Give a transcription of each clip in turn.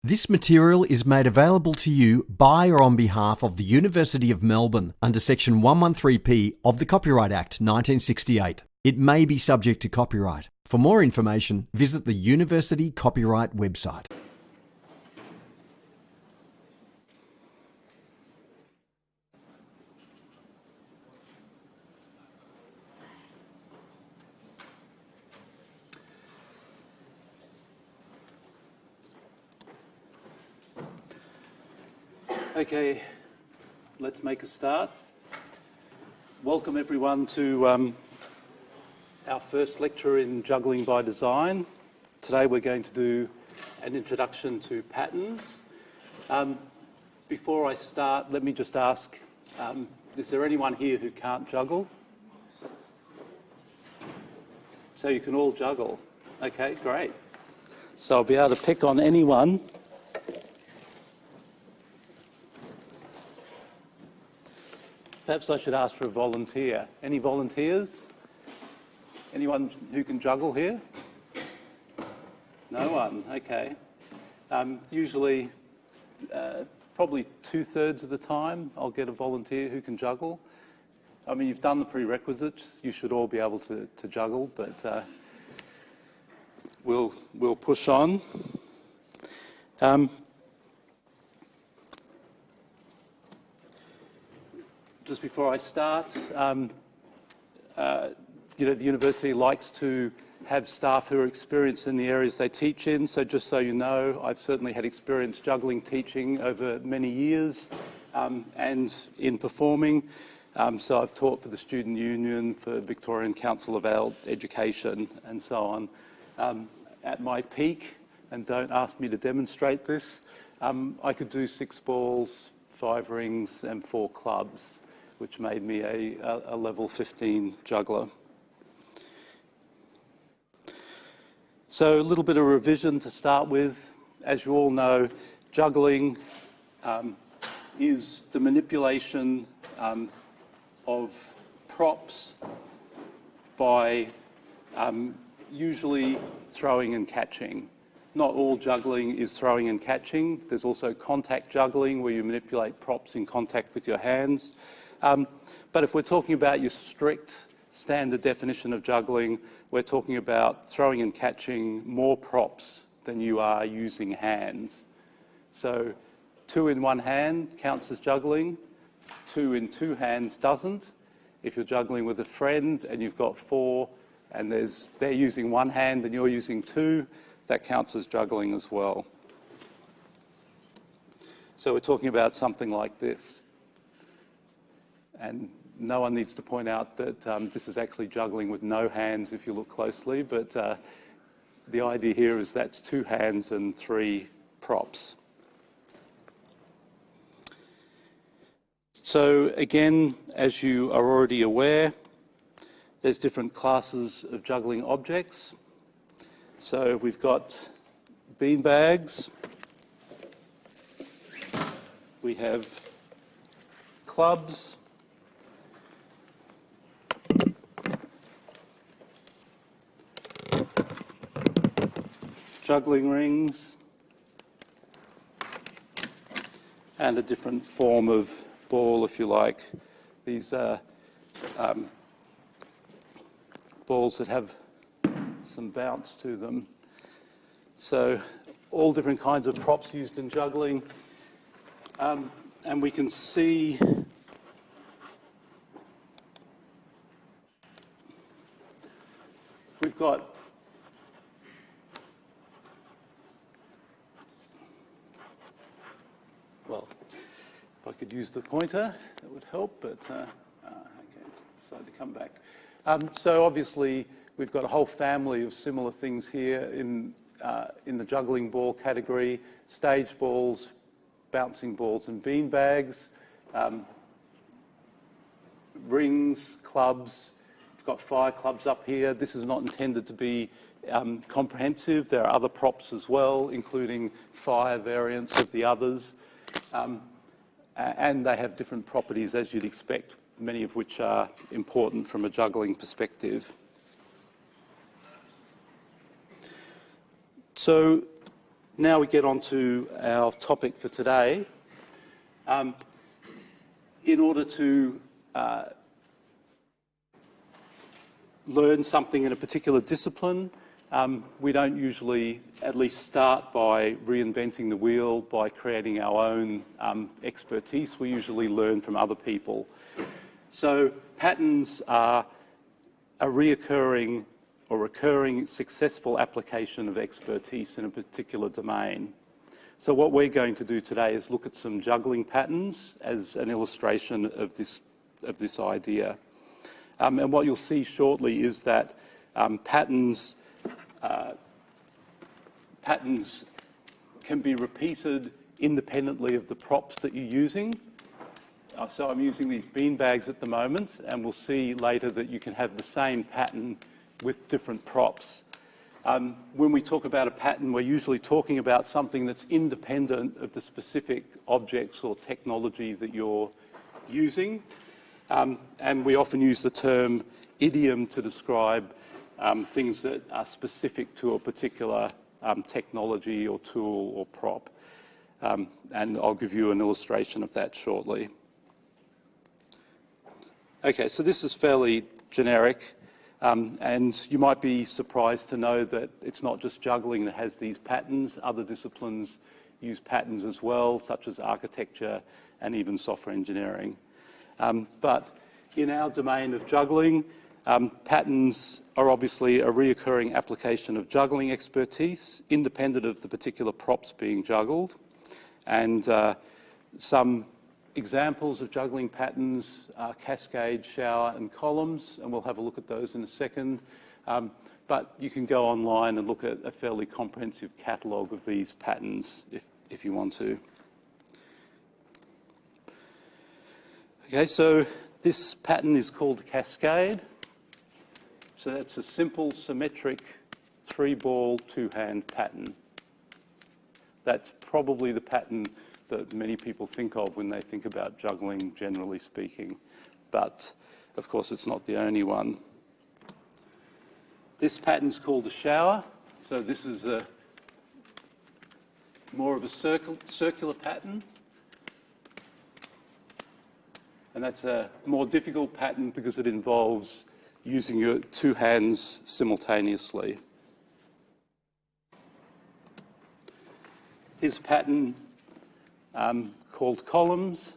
This material is made available to you by or on behalf of the University of Melbourne under Section 113P of the Copyright Act 1968. It may be subject to copyright. For more information, visit the University Copyright website. Okay, let's make a start. Welcome everyone to our first lecture in Juggling by Design. Today we're going to do an introduction to patterns. Before I start, let me just ask, is there anyone here who can't juggle? So you can all juggle. Okay, great. So I'll be able to pick on anyone. Perhaps I should ask for a volunteer. Any volunteers? Anyone who can juggle here? No one, okay. Usually, probably 2/3 of the time, I'll get a volunteer who can juggle. I mean, you've done the prerequisites. You should all be able to juggle, but we'll push on. Just before I start, the university likes to have staff who are experienced in the areas they teach in. So just so you know, I've certainly had experience juggling teaching over many years and in performing. So I've taught for the Student Union, for Victorian Council of Adult Education and so on. At my peak, and don't ask me to demonstrate this, I could do 6 balls, 5 rings and 4 clubs, which made me a level 15 juggler. So a little bit of revision to start with. As you all know, juggling is the manipulation of props by usually throwing and catching. Not all juggling is throwing and catching. There's also contact juggling, where you manipulate props in contact with your hands. But if we're talking about your strict standard definition of juggling, we're talking about throwing and catching more props than you are using hands. So 2 in 1 hand counts as juggling, 2 in 2 hands doesn't. If you're juggling with a friend and you've got 4 and they're using 1 hand and you're using 2, that counts as juggling as well. So we're talking about something like this. And no one needs to point out that this is actually juggling with no hands if you look closely, but the idea here is that's 2 hands and 3 props. So again, as you are already aware, there's different classes of juggling objects. So we've got bean bags, we have clubs, juggling rings, and a different form of ball, if you like. These are balls that have some bounce to them. So all different kinds of props used in juggling. And we can see we've got well, if I could use the pointer, that would help, but okay, it's decided to come back. So obviously, we've got a whole family of similar things here in the juggling ball category: stage balls, bouncing balls and bean bags, rings, clubs. We've got fire clubs up here. This is not intended to be comprehensive. There are other props as well, including fire variants of the others. And they have different properties, as you'd expect, many of which are important from a juggling perspective. So Now we get on to our topic for today. In order to learn something in a particular discipline, we don't usually at least start by reinventing the wheel, by creating our own expertise. We usually learn from other people. So patterns are a recurring successful application of expertise in a particular domain. So what we're going to do today is look at some juggling patterns as an illustration of this idea. And what you'll see shortly is that patterns can be repeated independently of the props that you're using. So I'm using these bean bags at the moment, and we'll see later that you can have the same pattern with different props. When we talk about a pattern, we're usually talking about something that's independent of the specific objects or technology that you're using. And we often use the term idiom to describe things that are specific to a particular technology or tool or prop. And I'll give you an illustration of that shortly. Okay, so this is fairly generic. And you might be surprised to know that it's not just juggling that has these patterns. Other disciplines use patterns as well, such as architecture and even software engineering. But in our domain of juggling, patterns are obviously a recurring application of juggling expertise, independent of the particular props being juggled. And some examples of juggling patterns are cascade, shower and columns, and we'll have a look at those in a second. But you can go online and look at a fairly comprehensive catalogue of these patterns if you want to. Okay, so this pattern is called a cascade. So that's a simple, symmetric, 3-ball, 2-hand pattern. That's probably the pattern that many people think of when they think about juggling, generally speaking. But, of course, it's not the only one. This pattern's called a shower. So this is more of a circular pattern. And that's a more difficult pattern because it involves using your 2 hands simultaneously. Here's a pattern called columns.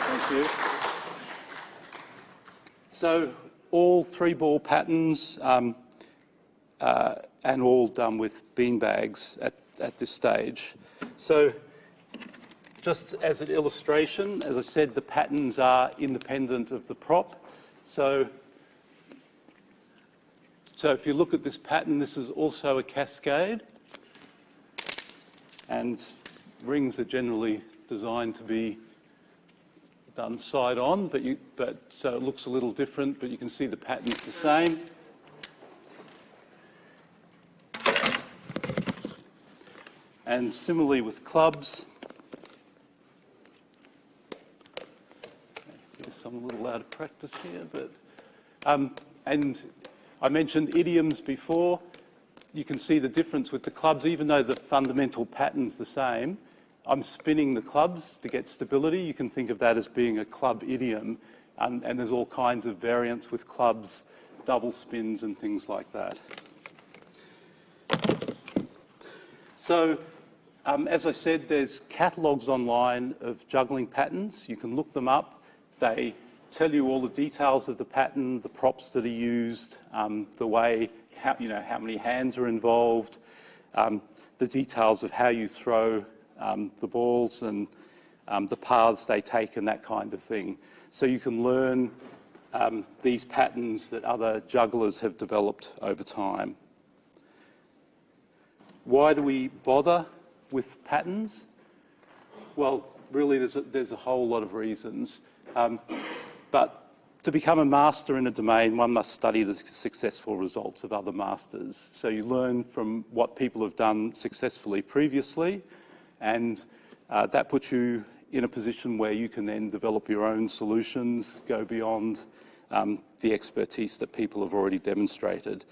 Thank you. So all 3-ball patterns and all done with beanbags at this stage. So just as an illustration, as I said, the patterns are independent of the prop. So if you look at this pattern, this is also a cascade. And rings are generally designed to be done side on, so it looks a little different, but you can see the pattern's the same. And similarly with clubs. I guess I'm a little out of practice here, but and I mentioned idioms before. You can see the difference with the clubs, even though the fundamental pattern's the same. I'm spinning the clubs to get stability. You can think of that as being a club idiom, and there's all kinds of variants with clubs, double spins and things like that. So, as I said, there's catalogues online of juggling patterns. You can look them up. They tell you all the details of the pattern, the props that are used, the way, how many hands are involved, the details of how you throw the balls and the paths they take and that kind of thing. So you can learn these patterns that other jugglers have developed over time. Why do we bother with patterns? Well, really there's a whole lot of reasons. But to become a master in a domain, one must study the successful results of other masters. So you learn from what people have done successfully previously, and that puts you in a position where you can then develop your own solutions, go beyond the expertise that people have already demonstrated.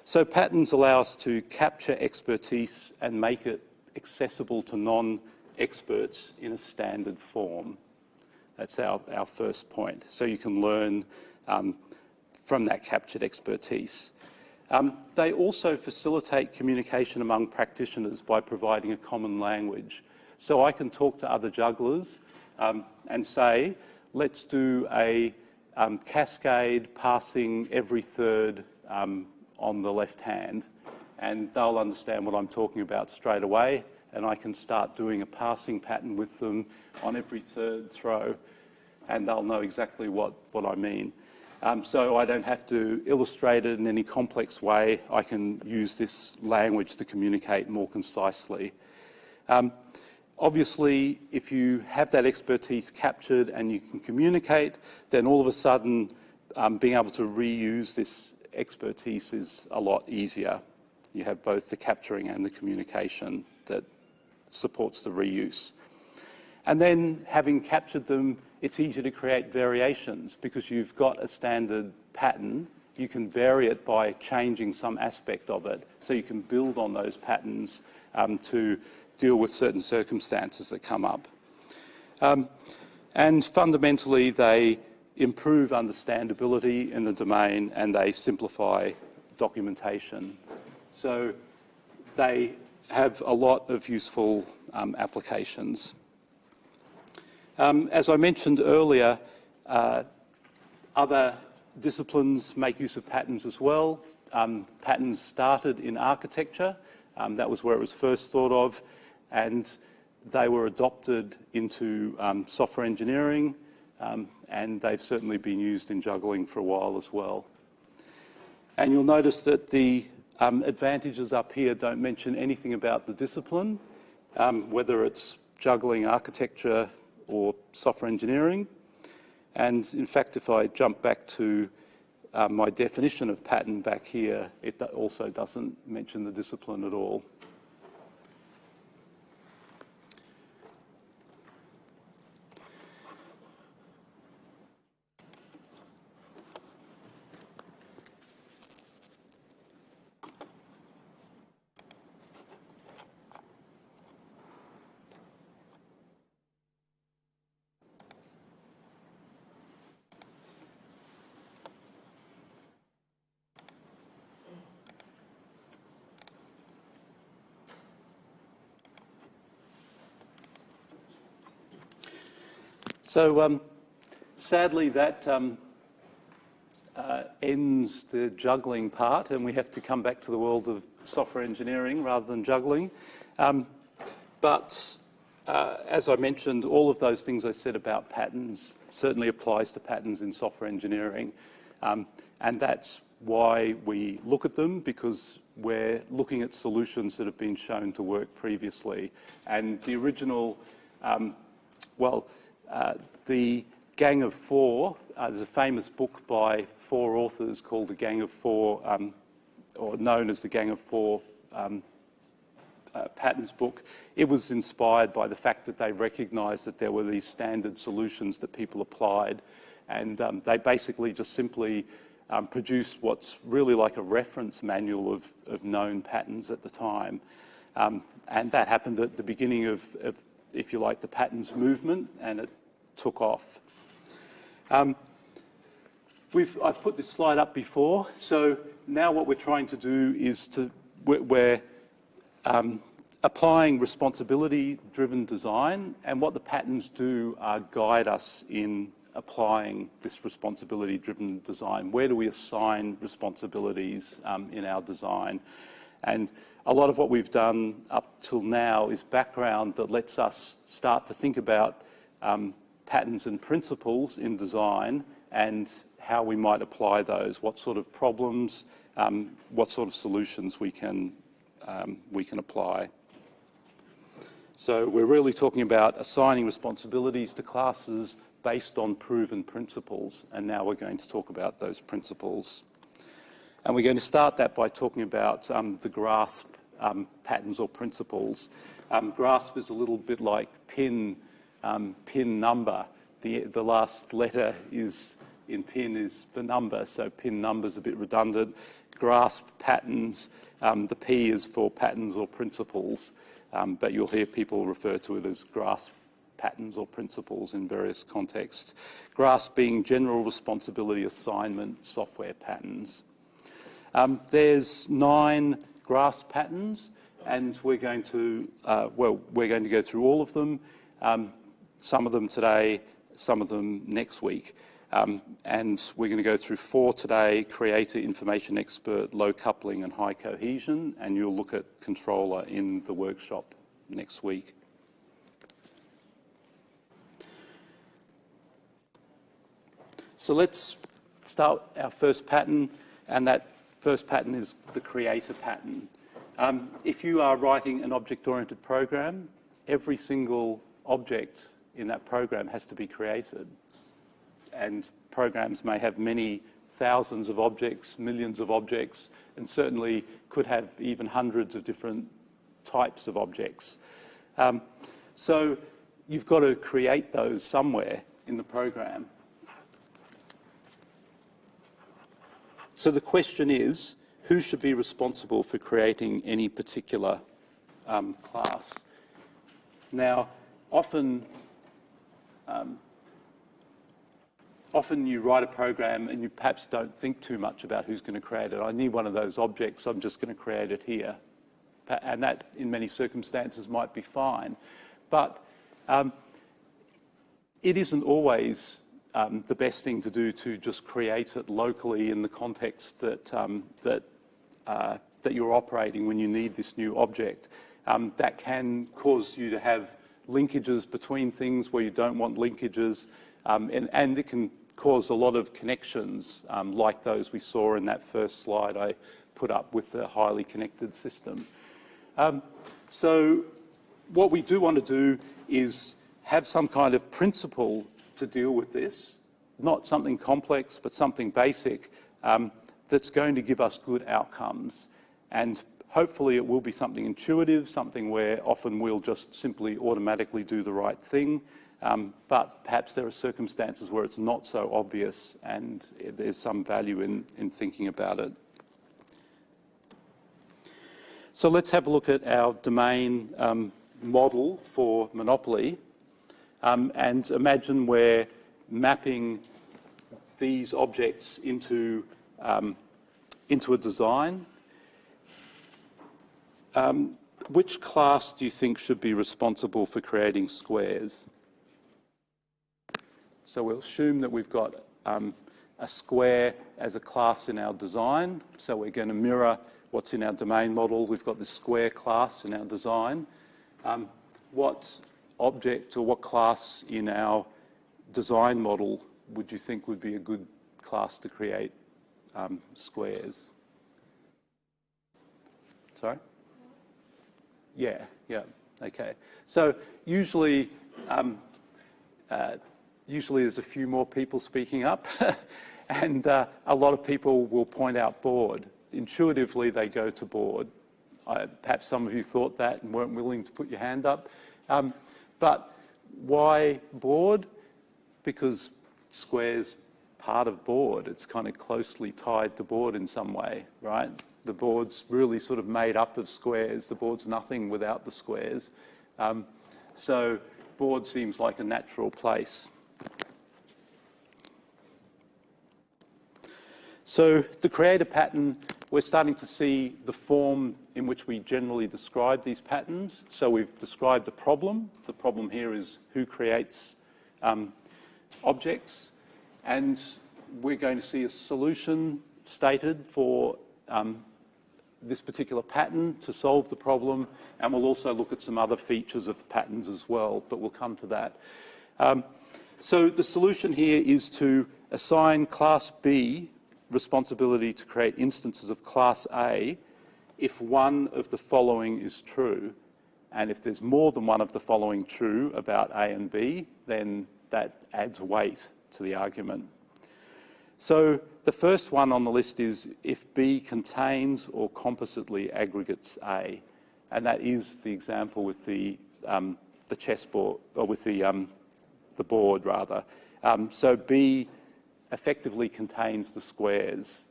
So patterns allow us to capture expertise and make it accessible to non-experts in a standard form. That's our first point. So you can learn from that captured expertise. They also facilitate communication among practitioners by providing a common language. So I can talk to other jugglers and say, let's do a cascade passing every third on the left hand, and they'll understand what I'm talking about straight away, and I can start doing a passing pattern with them on every third throw, and they'll know exactly what I mean. So I don't have to illustrate it in any complex way. I can use this language to communicate more concisely. Obviously, if you have that expertise captured and you can communicate, then all of a sudden being able to reuse this expertise is a lot easier. You have both the capturing and the communication that supports the reuse. And then, having captured them, it's easy to create variations because you've got a standard pattern. You can vary it by changing some aspect of it. So you can build on those patterns to deal with certain circumstances that come up. And fundamentally, they improve understandability in the domain and they simplify documentation. So they have a lot of useful applications. As I mentioned earlier, other disciplines make use of patterns as well. Patterns started in architecture. That was where it was first thought of, and they were adopted into software engineering, and they've certainly been used in juggling for a while as well. And you'll notice that the advantages up here don't mention anything about the discipline, whether it's juggling, architecture, or software engineering. And in fact, if I jump back to my definition of pattern back here, it also doesn't mention the discipline at all. So sadly, that ends the juggling part, and we have to come back to the world of software engineering rather than juggling. But as I mentioned, all of those things I said about patterns certainly applies to patterns in software engineering. And that's why we look at them, because we're looking at solutions that have been shown to work previously. And the original, the Gang of Four, there's a famous book by four authors called The Gang of Four, or known as the Gang of Four Patterns book. It was inspired by the fact that they recognised that there were these standard solutions that people applied, and they basically just simply produced what's really like a reference manual of known patterns at the time. And that happened at the beginning of, if you like, the patterns movement, and it took off. I've put this slide up before, so now what we're trying to do is we're applying responsibility-driven design, and what the patterns do are guide us in applying this responsibility-driven design. Where do we assign responsibilities in our design? And a lot of what we've done up till now is background that lets us start to think about patterns and principles in design and how we might apply those, what sort of problems, what sort of solutions we can apply. So we're really talking about assigning responsibilities to classes based on proven principles, and now we're going to talk about those principles. And we're going to start that by talking about the GRASP patterns or principles. GRASP is a little bit like PIN number. The last letter is in PIN is the number, so PIN number's a bit redundant. Grasp, patterns, the P is for patterns or principles, but you'll hear people refer to it as grasp, patterns or principles in various contexts. GRASP being general responsibility assignment software patterns. There's 9 GRASP patterns, and we're going to go through all of them, some of them today, some of them next week. And we're going to go through 4 today: creator, information expert, low coupling and high cohesion, and you'll look at controller in the workshop next week. So let's start our first pattern, and that first pattern is the creator pattern. If you are writing an object-oriented program, every single object in that program has to be created. And programs may have many thousands of objects, millions of objects, and certainly could have even hundreds of different types of objects. So you've got to create those somewhere in the program. So the question is, who should be responsible for creating any particular class? Now, often you write a program and you perhaps don't think too much about who's going to create it. I need one of those objects, I'm just going to create it here. And that, in many circumstances, might be fine. But it isn't always the best thing to do to just create it locally in the context that you're operating when you need this new object. That can cause you to have linkages between things where you don't want linkages, and it can cause a lot of connections like those we saw in that first slide I put up with the highly connected system. So what we do want to do is have some kind of principle to deal with this, not something complex, but something basic that's going to give us good outcomes. And hopefully it will be something intuitive, something where often we'll just simply automatically do the right thing, but perhaps there are circumstances where it's not so obvious and there's some value in thinking about it. So let's have a look at our domain model for Monopoly, and imagine we're mapping these objects into a design. Which class do you think should be responsible for creating squares? So we'll assume that we've got a square as a class in our design. So we're going to mirror what's in our domain model. We've got this square class in our design. What object or what class in our design model would you think would be a good class to create squares? Sorry? Yeah, okay. So usually there's a few more people speaking up, and a lot of people will point out board. Intuitively, they go to board. Perhaps some of you thought that and weren't willing to put your hand up. But why board? Because square's part of board. It's kind of closely tied to board in some way, right? The board's really sort of made up of squares. The board's nothing without the squares. So board seems like a natural place. So the creator pattern, we're starting to see the form in which we generally describe these patterns. So we've described the problem. The problem here is who creates objects. And we're going to see a solution stated for this particular pattern to solve the problem. And we'll also look at some other features of the patterns as well, but we'll come to that. So the solution here is to assign class B responsibility to create instances of class A if one of the following is true. And if there's more than one of the following true about A and B, then that adds weight to the argument. So the first one on the list is if B contains or compositely aggregates A. And that is the example with the chessboard, or with the board rather. So B effectively contains the squares.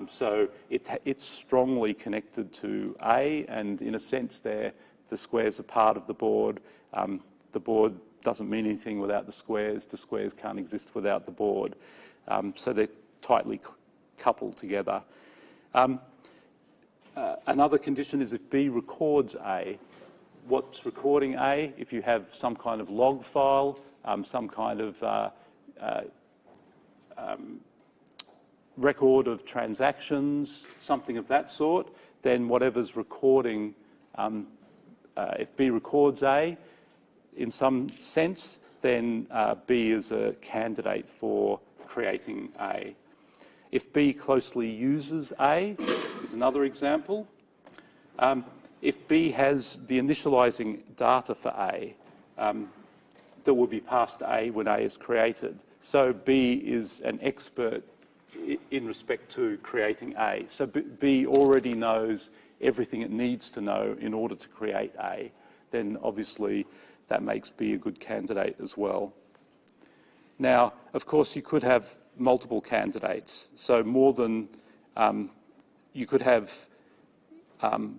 So it's strongly connected to A, and in a sense the squares are part of the board. The board doesn't mean anything without the squares can't exist without the board. So they're tightly coupled together. Another condition is if B records A. What's recording A? If you have some kind of log file, some kind of record of transactions, something of that sort, then whatever's recording, if B records A in some sense, then B is a candidate for creating A. If B closely uses A is another example. If B has the initializing data for A, that will be passed to A when A is created. So B is an expert in respect to creating A. So B already knows everything it needs to know in order to create A. Then obviously that makes B a good candidate as well. Now, of course, you could have multiple candidates. So more than, you could have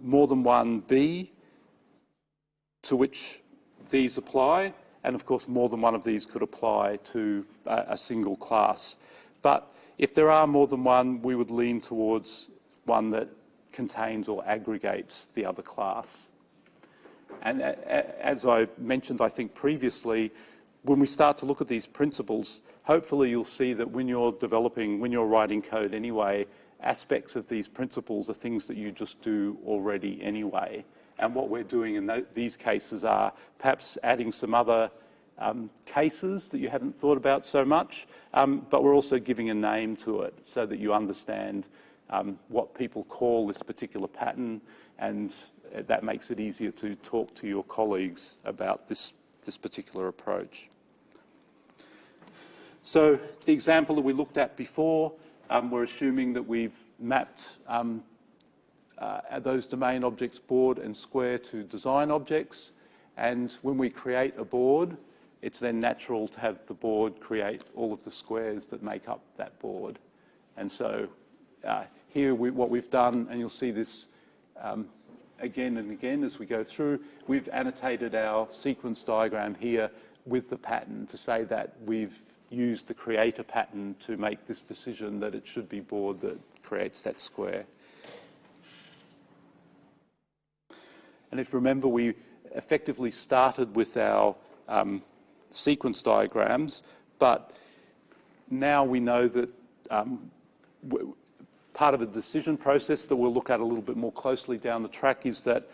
more than one B to which these apply, and of course more than one of these could apply to a single class. But if there are more than one, we would lean towards one that contains or aggregates the other class. And as I mentioned, I think previously, when we start to look at these principles, hopefully you'll see that when you're writing code anyway, aspects of these principles are things that you just do already anyway. And what we're doing in these cases are perhaps adding some other cases that you haven't thought about so much, but we're also giving a name to it so that you understand what people call this particular pattern, and that makes it easier to talk to your colleagues about this particular approach. So the example that we looked at before, we're assuming that we've mapped those domain objects, board and square, to design objects. And when we create a board, it's then natural to have the board create all of the squares that make up that board. And so here what we've done, and you'll see this again and again as we go through, we've annotated our sequence diagram here with the pattern to say that we've used the creator pattern to make this decision that it should be board that creates that square. And if you remember, we effectively started with our sequence diagrams, but now we know that part of the decision process that we'll look at a little bit more closely down the track is that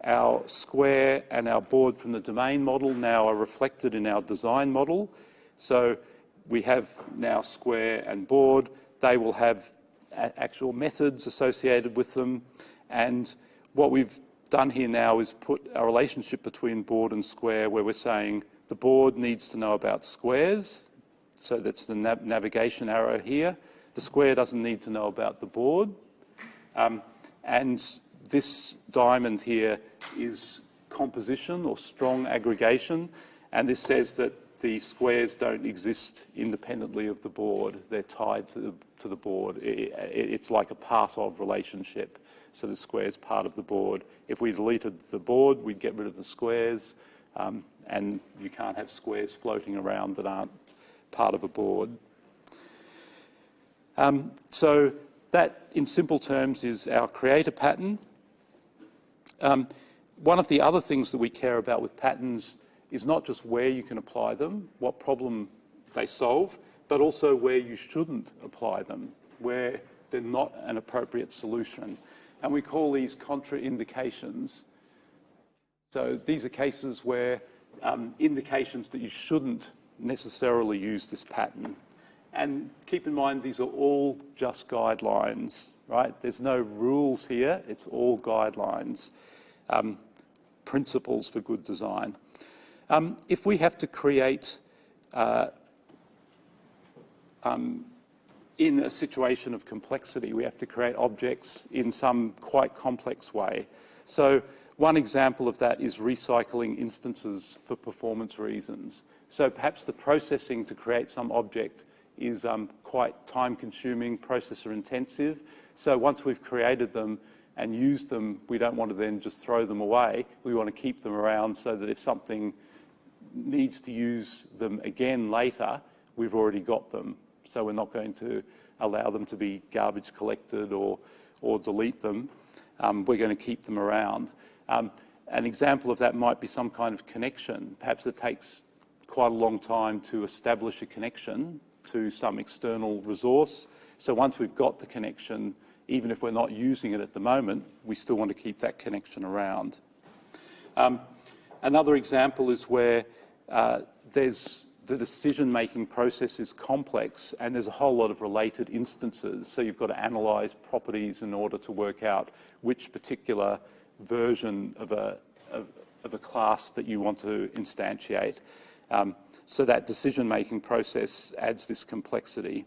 our square and our board from the domain model now are reflected in our design model. So we have now square and board. They will have actual methods associated with them. And what we've done here now is put a relationship between board and square where we're saying the board needs to know about squares. So that's the navigation arrow here. The square doesn't need to know about the board. And this diamond here is composition or strong aggregation. And this says that the squares don't exist independently of the board. They're tied to the board. It's like a part of relationship. So the square is part of the board. If we deleted the board, we'd get rid of the squares. And you can't have squares floating around that aren't part of a board. So that, in simple terms, is our creator pattern. One of the other things that we care about with patterns is not just where you can apply them, what problem they solve, but also where you shouldn't apply them, where they're not an appropriate solution. And we call these contraindications. So these are cases where indications that you shouldn't necessarily use this pattern. And keep in mind, these are all just guidelines, right? There's no rules here. It's all guidelines, principles for good design. If we have to create, in a situation of complexity, we have to create objects in some quite complex way. So one example of that is recycling instances for performance reasons. So perhaps the processing to create some object is quite time-consuming, processor-intensive. So once we've created them and used them, we don't want to then just throw them away. We want to keep them around so that if something needs to use them again later, we've already got them. So we're not going to allow them to be garbage collected or delete them. We're going to keep them around. An example of that might be some kind of connection. Perhaps it takes quite a long time to establish a connection to some external resource. So once we've got the connection, even if we're not using it at the moment, we still want to keep that connection around. Another example is where the decision-making process is complex and there's a whole lot of related instances. So you've got to analyse properties in order to work out which particular version of a class that you want to instantiate. So that decision-making process adds this complexity.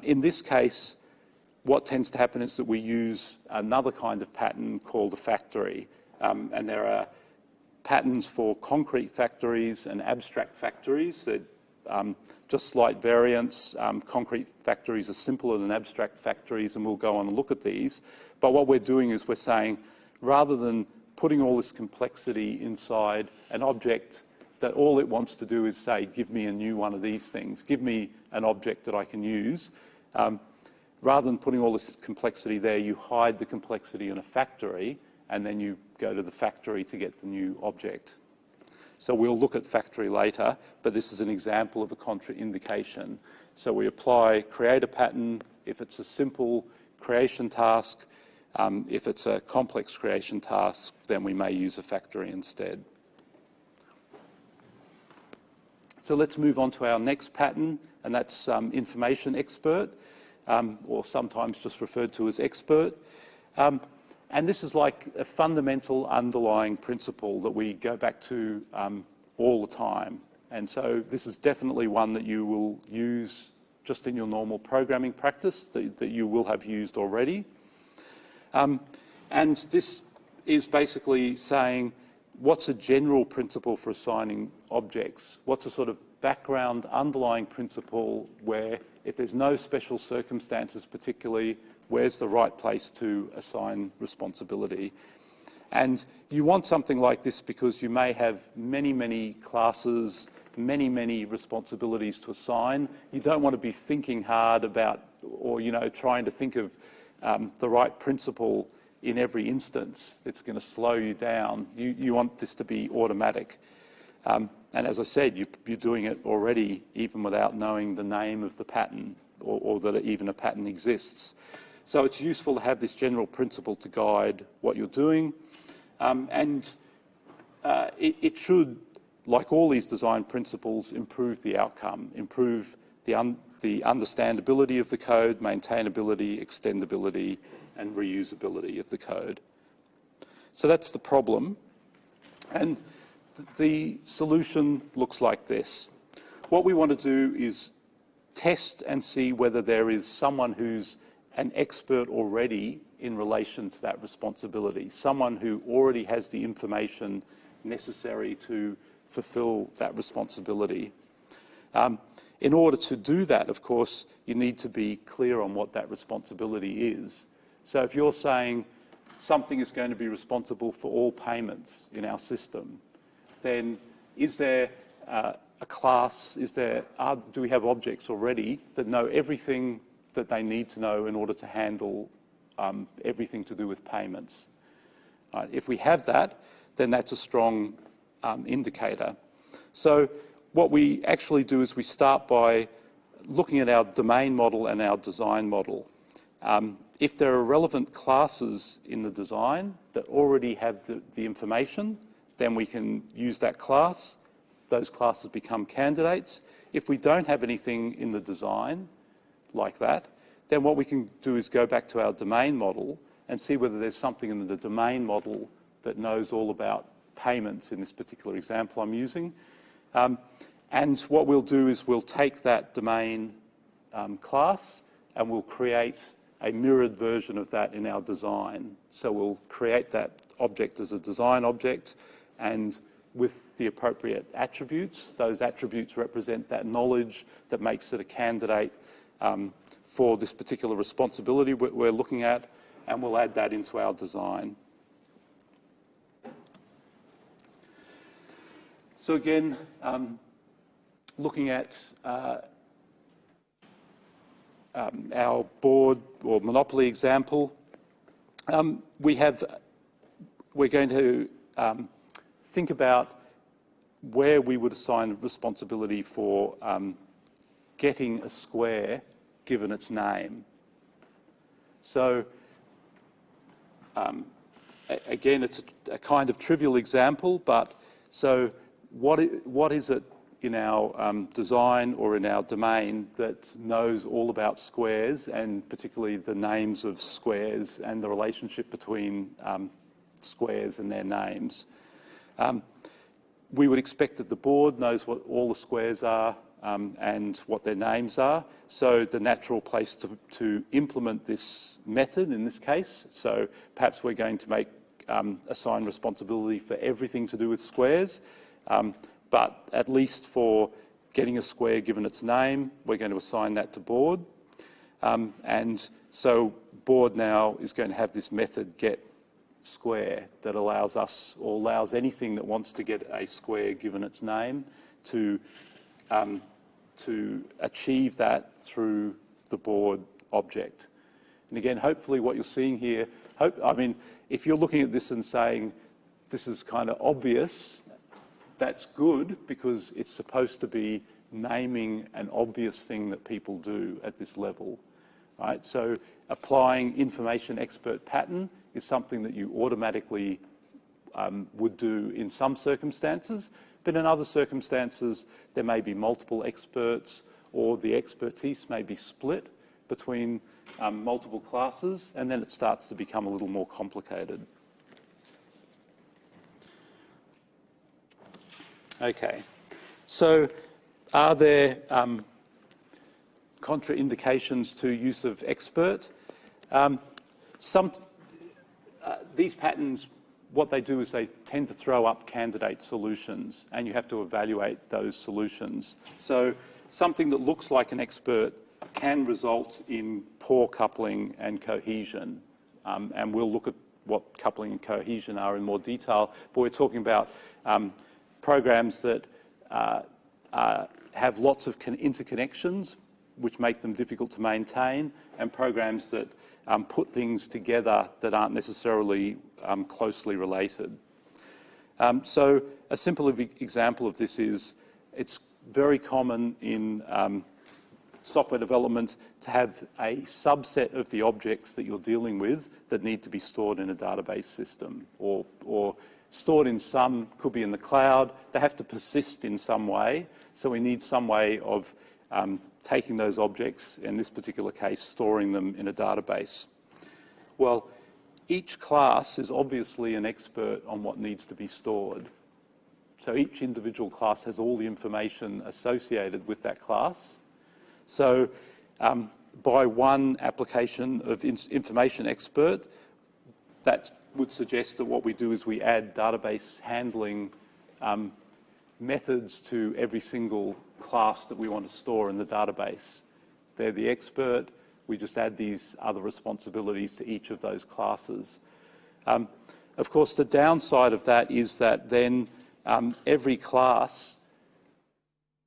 In this case, what tends to happen is that we use another kind of pattern called a factory. And there are patterns for concrete factories and abstract factories. Just slight variants. Concrete factories are simpler than abstract factories, and we'll go on and look at these. But what we're doing is we're saying, rather than putting all this complexity inside an object that all it wants to do is say, give me a new one of these things, give me an object that I can use, rather than putting all this complexity there, you hide the complexity in a factory, and then you go to the factory to get the new object. So we'll look at factory later, but this is an example of a contraindication. So we apply create a pattern if it's a simple creation task. If it's a complex creation task, then we may use a factory instead. So let's move on to our next pattern, and that's information expert, or sometimes just referred to as expert. And this is like a fundamental underlying principle that we go back to all the time. And so this is definitely one that you will use just in your normal programming practice, that you will have used already. And this is basically saying, what's a general principle for assigning objects? What's a sort of background underlying principle where if there's no special circumstances particularly, where's the right place to assign responsibility? And you want something like this because you may have many, many classes, many, many responsibilities to assign. You don't want to be thinking hard about or, trying to think of the right principle in every instance. It's going to slow you down. You want this to be automatic. And as I said, you're doing it already even without knowing the name of the pattern or that even a pattern exists. So it's useful to have this general principle to guide what you're doing. It should, like all these design principles, improve the outcome, improve the understandability of the code, maintainability, extendability, and reusability of the code. So that's the problem. And the solution looks like this. What we want to do is test and see whether there is someone who's an expert already in relation to that responsibility, someone who already has the information necessary to fulfill that responsibility. In order to do that, of course, you need to be clear on what that responsibility is. So if you're saying something is going to be responsible for all payments in our system, then is there a class, do we have objects already that know everything that they need to know in order to handle everything to do with payments? If we have that, then that's a strong indicator. So what we actually do is we start by looking at our domain model and our design model. If there are relevant classes in the design that already have the information, then we can use that class. Those classes become candidates. If we don't have anything in the design like that, then what we can do is go back to our domain model and see whether there's something in the domain model that knows all about payments in this particular example I'm using. And what we'll do is we'll take that domain class and we'll create a mirrored version of that in our design. So we'll create that object as a design object and with the appropriate attributes. Those attributes represent that knowledge that makes it a candidate for this particular responsibility we're looking at, and we'll add that into our design. So again, looking at our board or monopoly example, we're going to think about where we would assign responsibility for getting a square given its name. So again, it's a kind of trivial example, but so what is it in our design or in our domain that knows all about squares, and particularly the names of squares and the relationship between squares and their names? We would expect that the board knows what all the squares are and what their names are. So the natural place to implement this method in this case, so perhaps we're going to assign responsibility for everything to do with squares, but at least for getting a square given its name, we're going to assign that to board. And so board now is going to have this method get square that allows us, or allows anything that wants to get a square given its name to achieve that through the board object. And again, hopefully what you're seeing here, if you're looking at this and saying, this is kind of obvious, that's good, because it's supposed to be naming an obvious thing that people do at this level, right? So applying information expert pattern is something that you automatically would do in some circumstances, but in other circumstances there may be multiple experts, or the expertise may be split between multiple classes, and then it starts to become a little more complicated. Okay, so are there contraindications to use of expert? These patterns, what they do is they tend to throw up candidate solutions, and you have to evaluate those solutions. So something that looks like an expert can result in poor coupling and cohesion, and we'll look at what coupling and cohesion are in more detail, but we're talking about programs that have lots of interconnections which make them difficult to maintain, and programs that put things together that aren't necessarily closely related. So a simple example of this is, it's very common in software development to have a subset of the objects that you're dealing with that need to be stored in a database system, or stored in some, could be in the cloud. They have to persist in some way, so we need some way of taking those objects, in this particular case, storing them in a database. Well, each class is obviously an expert on what needs to be stored. So each individual class has all the information associated with that class. So by one application of information expert, that would suggest that what we do is we add database handling methods to every single class that we want to store in the database. They're the expert. We just add these other responsibilities to each of those classes. Of course, the downside of that is that then every class,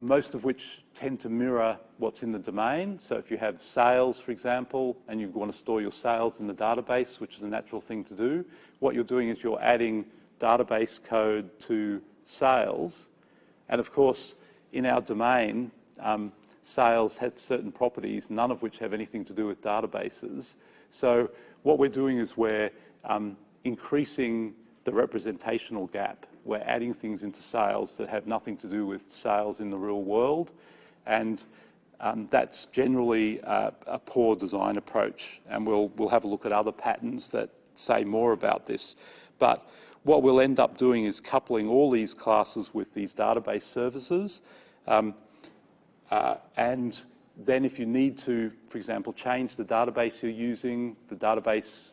most of which tend to mirror what's in the domain. So if you have sales, for example, and you want to store your sales in the database, which is a natural thing to do, what you're doing is you're adding database code to sales. And of course, in our domain, sales have certain properties, none of which have anything to do with databases. So what we're doing is we're increasing the representational gap. We're adding things into sales that have nothing to do with sales in the real world, and that's generally a poor design approach. And we'll have a look at other patterns that say more about this. But what we'll end up doing is coupling all these classes with these database services, and then if you need to, for example, change the database you're using, the database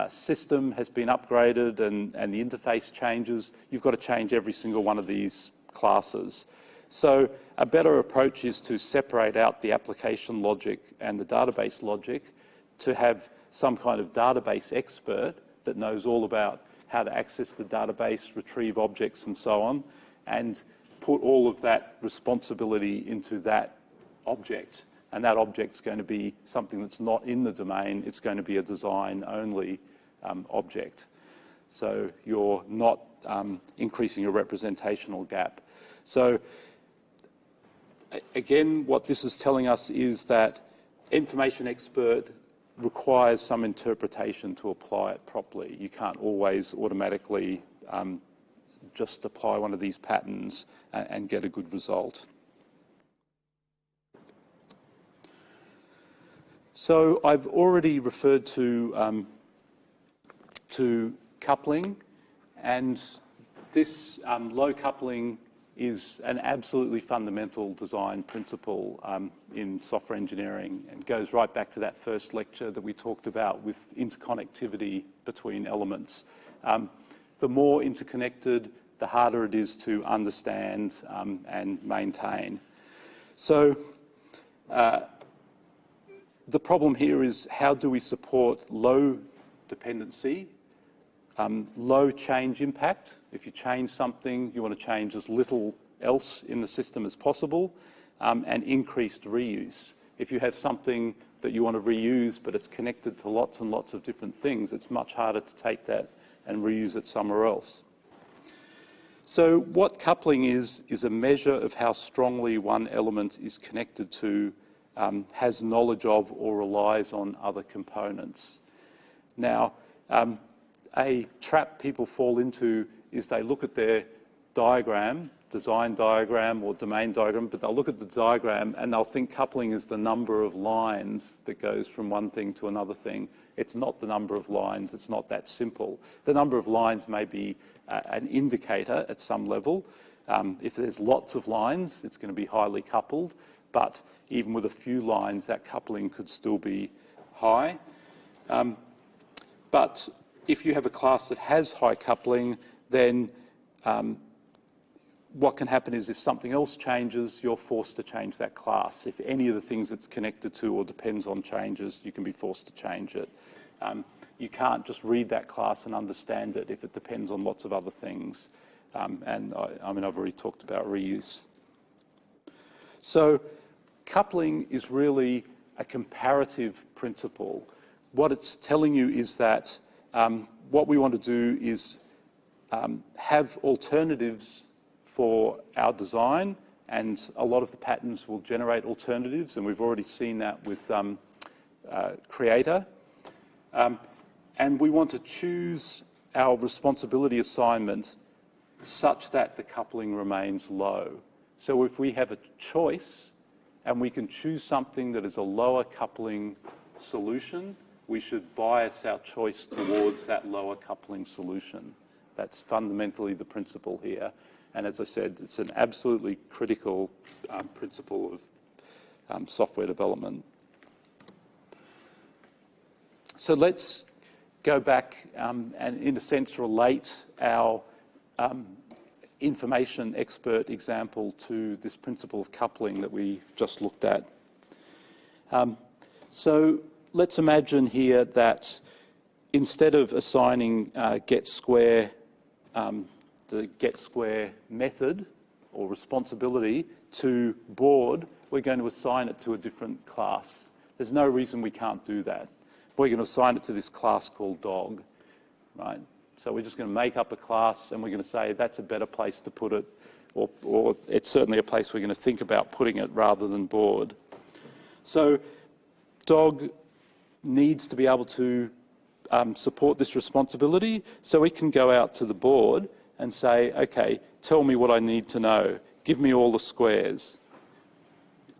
system has been upgraded and the interface changes, you've got to change every single one of these classes. So a better approach is to separate out the application logic and the database logic, to have some kind of database expert that knows all about how to access the database, retrieve objects and so on, and put all of that responsibility into that object. And that object's going to be something that's not in the domain, it's going to be a design-only object. So you're not increasing your representational gap. So again, what this is telling us is that information expert requires some interpretation to apply it properly. You can't always automatically just apply one of these patterns and get a good result. So I've already referred to coupling, and this low coupling is an absolutely fundamental design principle in software engineering, and goes right back to that first lecture that we talked about with interconnectivity between elements. The more interconnected, the harder it is to understand and maintain. So the problem here is, how do we support low dependency, low change impact? If you change something, you want to change as little else in the system as possible, and increased reuse. If you have something that you want to reuse, but it's connected to lots and lots of different things, it's much harder to take that and reuse it somewhere else. So what coupling is a measure of how strongly one element is connected to, has knowledge of, or relies on other components. Now, a trap people fall into is they look at their diagram, design diagram or domain diagram, but they'll look at the diagram and they'll think coupling is the number of lines that goes from one thing to another thing. It's not the number of lines, it's not that simple. The number of lines may be an indicator at some level. If there's lots of lines, it's going to be highly coupled, but even with a few lines, that coupling could still be high. But if you have a class that has high coupling, then what can happen is, if something else changes, you're forced to change that class. If any of the things it's connected to or depends on changes, you can be forced to change it. You can't just read that class and understand it if it depends on lots of other things. And I mean, I've already talked about reuse. So coupling is really a comparative principle. What it's telling you is that what we want to do is have alternatives for our design, and a lot of the patterns will generate alternatives, and we've already seen that with Creator. And we want to choose our responsibility assignment such that the coupling remains low. So if we have a choice and we can choose something that is a lower coupling solution, we should bias our choice towards that lower coupling solution. That's fundamentally the principle here. And as I said, it's an absolutely critical principle of software development. So let's go back and, in a sense, relate our information expert example to this principle of coupling that we just looked at. So let's imagine here that instead of assigning get square, the get square method or responsibility to board, we're going to assign it to a different class. There's no reason we can't do that. We're going to assign it to this class called dog, right? So we're just going to make up a class and we're going to say that's a better place to put it, or it's certainly a place we're going to think about putting it rather than board. So dog needs to be able to support this responsibility, so we can go out to the board and say, okay, tell me what I need to know. Give me all the squares.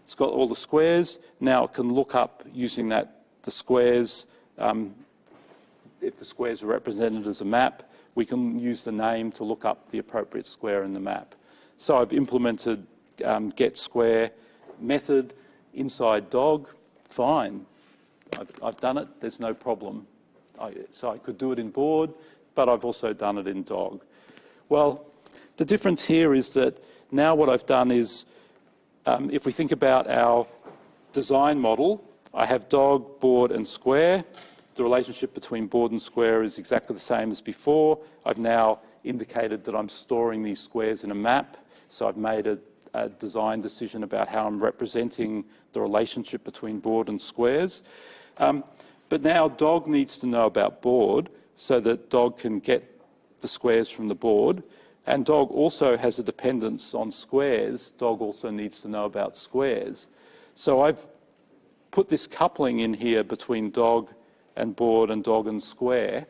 It's got all the squares. Now it can look up using the squares. If the squares are represented as a map, we can use the name to look up the appropriate square in the map. So I've implemented get square method inside dog. Fine. I've done it. There's no problem. So I could do it in board, but I've also done it in dog. Well, the difference here is that now what I've done is, if we think about our design model, I have dog, board and square. The relationship between board and square is exactly the same as before. I've now indicated that I'm storing these squares in a map, so I've made a design decision about how I'm representing the relationship between board and squares. But now dog needs to know about board so that dog can get the squares from the board, and dog also has a dependence on squares. Dog also needs to know about squares. So I've put this coupling in here between dog and board and dog and square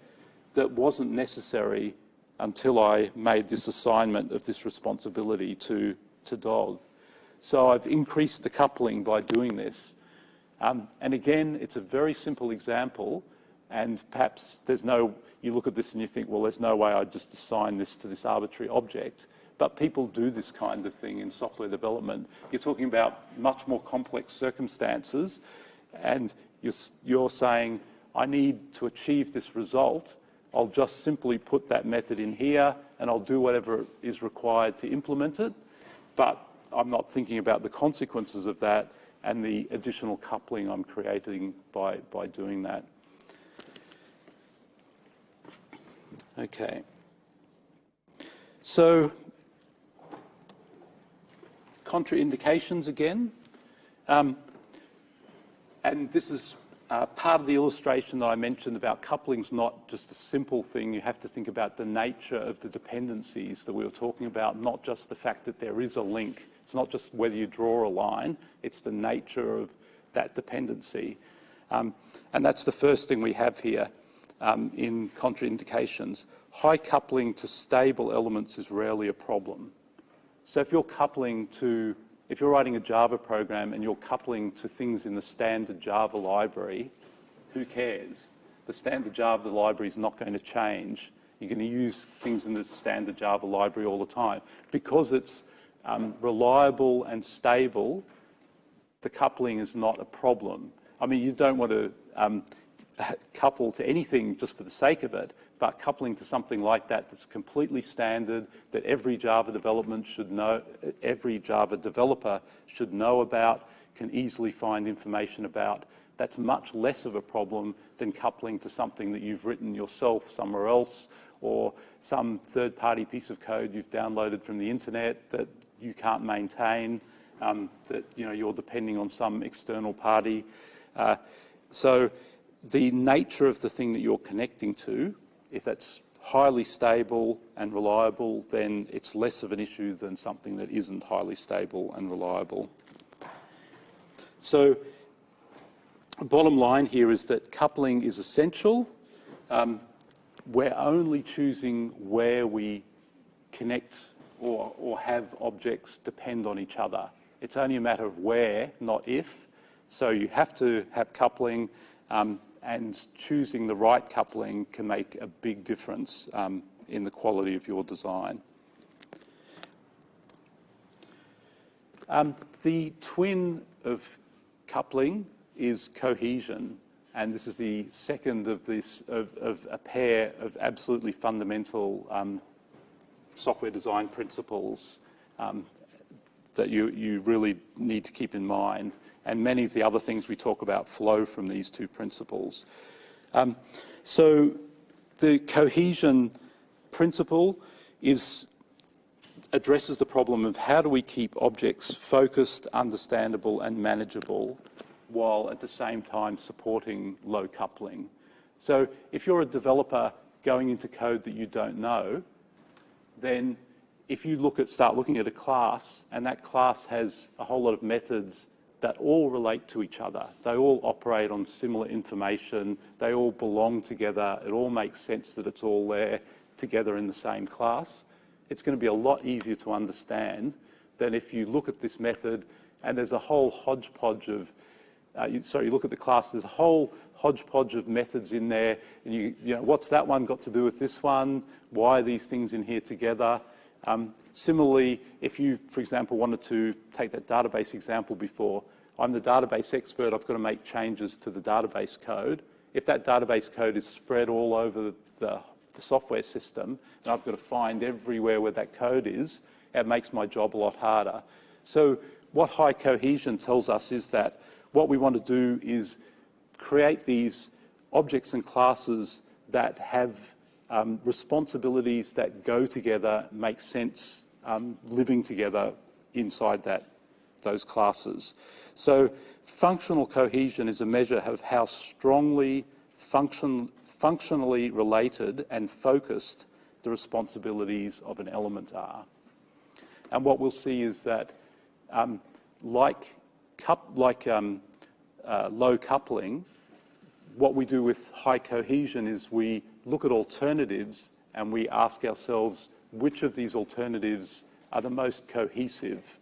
that wasn't necessary until I made this assignment of this responsibility to dog. So I've increased the coupling by doing this. And again, it's a very simple example, and perhaps you look at this and you think, well, there's no way I'd just assign this to this arbitrary object. But people do this kind of thing in software development. You're talking about much more complex circumstances, and you're saying, I need to achieve this result. I'll just simply put that method in here, and I'll do whatever is required to implement it. But I'm not thinking about the consequences of that and the additional coupling I'm creating by doing that. Okay. So, contraindications again. And this is part of the illustration that I mentioned about coupling's not just a simple thing. You have to think about the nature of the dependencies that we were talking about, not just the fact that there is a link. It's not just whether you draw a line, it's the nature of that dependency. And that's the first thing we have here in contraindications. High coupling to stable elements is rarely a problem. So if you're writing a Java program and you're coupling to things in the standard Java library, who cares? The standard Java library is not going to change. You're going to use things in the standard Java library all the time. Because it's reliable and stable, the coupling is not a problem. I mean, you don't want to couple to anything just for the sake of it, but coupling to something like that that's completely standard, that every Java developer should know about, can easily find information about, that's much less of a problem than coupling to something that you've written yourself somewhere else, or some third-party piece of code you've downloaded from the internet that you can't maintain, that you're depending on some external party. So the nature of the thing that you're connecting to, if that's highly stable and reliable, then it's less of an issue than something that isn't highly stable and reliable. So the bottom line here is that coupling is essential. We're only choosing where we connect or have objects depend on each other. It's only a matter of where, not if. So you have to have coupling, and choosing the right coupling can make a big difference in the quality of your design. The twin of coupling is cohesion, and this is the second of a pair of absolutely fundamental software design principles that you really need to keep in mind. And many of the other things we talk about flow from these two principles. So the cohesion principle addresses the problem of how do we keep objects focused, understandable and manageable while at the same time supporting low coupling. So if you're a developer going into code that you don't know, then if you start looking at a class and that class has a whole lot of methods that all relate to each other, they all operate on similar information, they all belong together, it all makes sense that it's all there together in the same class, it's going to be a lot easier to understand than if you look at this method and there's a whole hodgepodge of you look at the class, there's a whole hodgepodge of methods in there, and you know, what's that one got to do with this one? Why are these things in here together? Similarly, if you, for example, wanted to take that database example before, I'm the database expert, I've got to make changes to the database code. if that database code is spread all over the software system, and I've got to find everywhere where that code is, it makes my job a lot harder. So what high cohesion tells us is that what we want to do is create these objects and classes that have responsibilities that go together, make sense living together inside those classes. So functional cohesion is a measure of how strongly functionally related and focused the responsibilities of an element are. And what we'll see is that like low coupling, what we do with high cohesion is we look at alternatives and we ask ourselves which of these alternatives are the most cohesive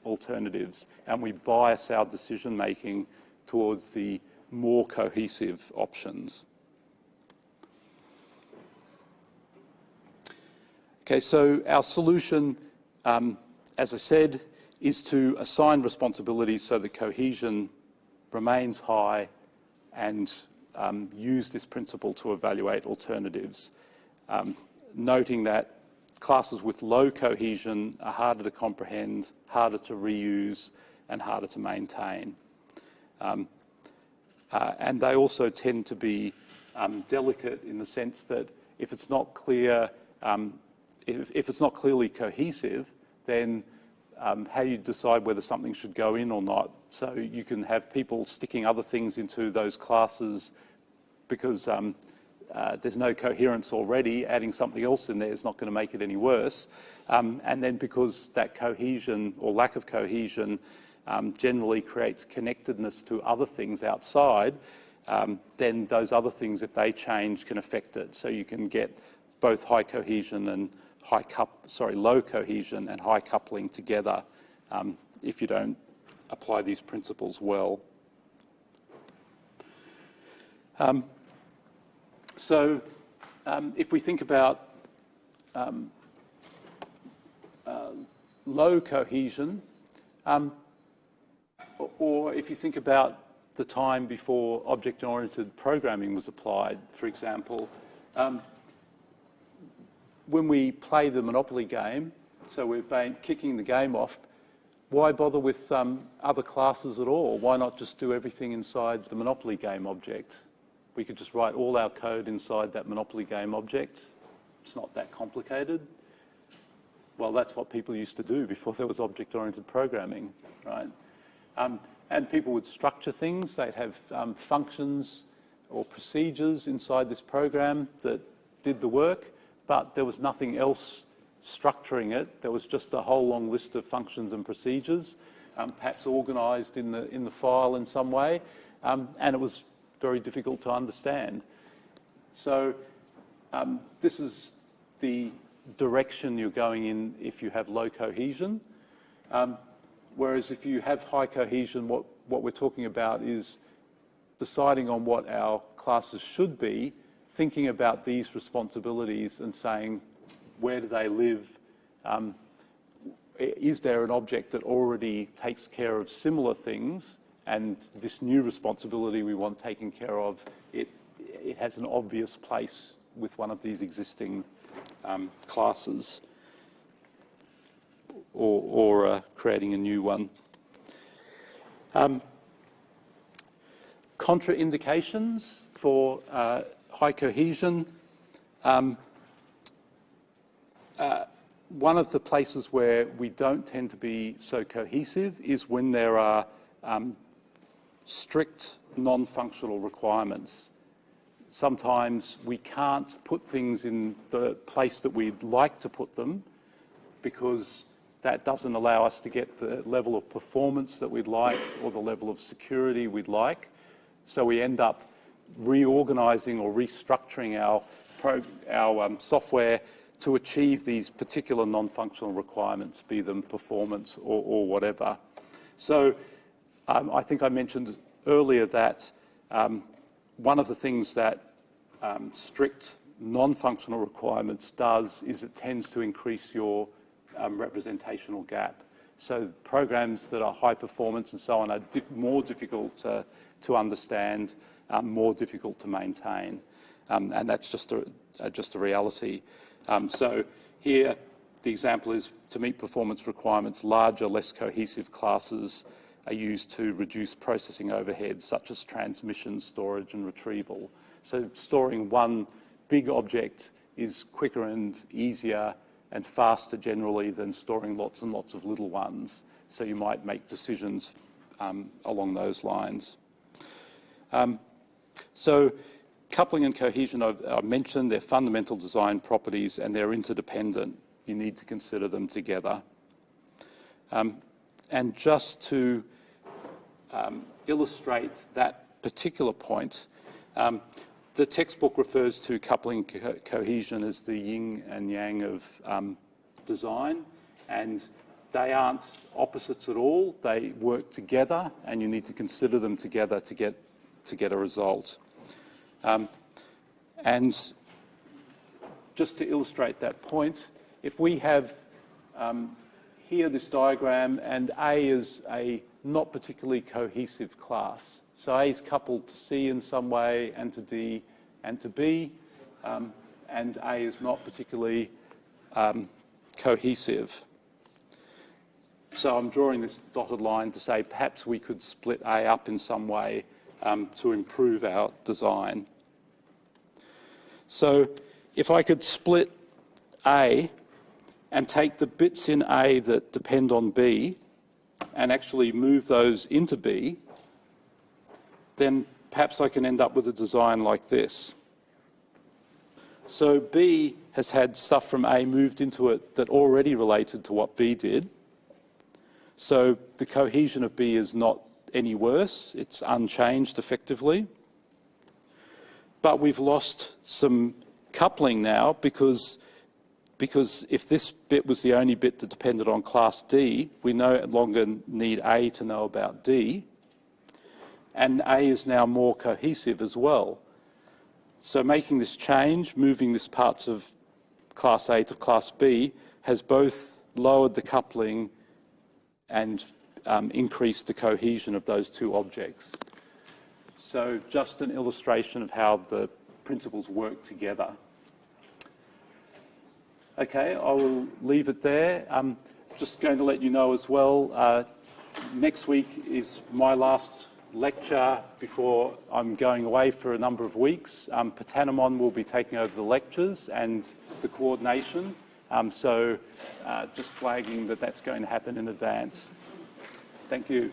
alternatives, and we bias our decision making towards the more cohesive options. Okay, so our solution, as I said, is to assign responsibilities so that cohesion remains high and use this principle to evaluate alternatives, noting that classes with low cohesion are harder to comprehend, harder to reuse, and harder to maintain. And they also tend to be delicate in the sense that if it's not clear, if it's not clearly cohesive, then how you decide whether something should go in or not. So you can have people sticking other things into those classes because there's no coherence already. Adding something else in there is not going to make it any worse. And then because that cohesion or lack of cohesion generally creates connectedness to other things outside, then those other things, if they change, can affect it. So you can get both high cohesion and low cohesion and high coupling together if you don't apply these principles well. So if we think about low cohesion, or if you think about the time before object-oriented programming was applied, for example, when we play the Monopoly game, so we're kicking the game off, why bother with other classes at all? Why not just do everything inside the Monopoly game object? We could just write all our code inside that Monopoly game object. It's not that complicated. Well, that's what people used to do before there was object-oriented programming, right? And people would structure things. They'd have functions or procedures inside this program that did the work, but there was nothing else structuring it. There was just a whole long list of functions and procedures, perhaps organised in the file in some way, and it was very difficult to understand. So this is the direction you're going in if you have low cohesion. Whereas if you have high cohesion, what we're talking about is deciding on what our classes should be, thinking about these responsibilities and saying, where do they live? Is there an object that already takes care of similar things, and this new responsibility we want taken care of, it has an obvious place with one of these existing classes, or creating a new one. Contraindications for high cohesion. One of the places where we don't tend to be so cohesive is when there are strict non-functional requirements. Sometimes we can't put things in the place that we'd like to put them because that doesn't allow us to get the level of performance that we'd like or the level of security we'd like. So we end up reorganising or restructuring our software to achieve these particular non-functional requirements, be them performance or whatever. So I think I mentioned earlier that one of the things that strict non-functional requirements does is it tends to increase your representational gap. So programs that are high performance and so on are more difficult to understand, more difficult to maintain, and that's just a reality. So here, the example is to meet performance requirements, larger, less cohesive classes are used to reduce processing overheads, such as transmission, storage, and retrieval. So storing one big object is quicker and easier and faster generally than storing lots and lots of little ones. So you might make decisions along those lines. So coupling and cohesion, I've mentioned, they're fundamental design properties and they're interdependent. You need to consider them together. And just to illustrate that particular point, the textbook refers to coupling and cohesion as the yin and yang of design, and they aren't opposites at all. They work together, and you need to consider them together to get a result. And just to illustrate that point, if we have here this diagram, and A is a not particularly cohesive class. So A is coupled to C in some way, and to D, and to B, and A is not particularly cohesive. So I'm drawing this dotted line to say perhaps we could split A up in some way to improve our design. So if I could split A and take the bits in A that depend on B and actually move those into B, then perhaps I can end up with a design like this. So B has had stuff from A moved into it that already related to what B did. So the cohesion of B is not any worse. It's unchanged effectively. But we've lost some coupling now because if this bit was the only bit that depended on class D, we no longer need A to know about D. And A is now more cohesive as well. So making this change, moving this parts of class A to class B, has both lowered the coupling and increased the cohesion of those two objects. So just an illustration of how the principles work together. Okay, I will leave it there. I'm just going to let you know as well, next week is my last lecture before I'm going away for a number of weeks. Patanamon will be taking over the lectures and the coordination, so just flagging that that's going to happen in advance. Thank you.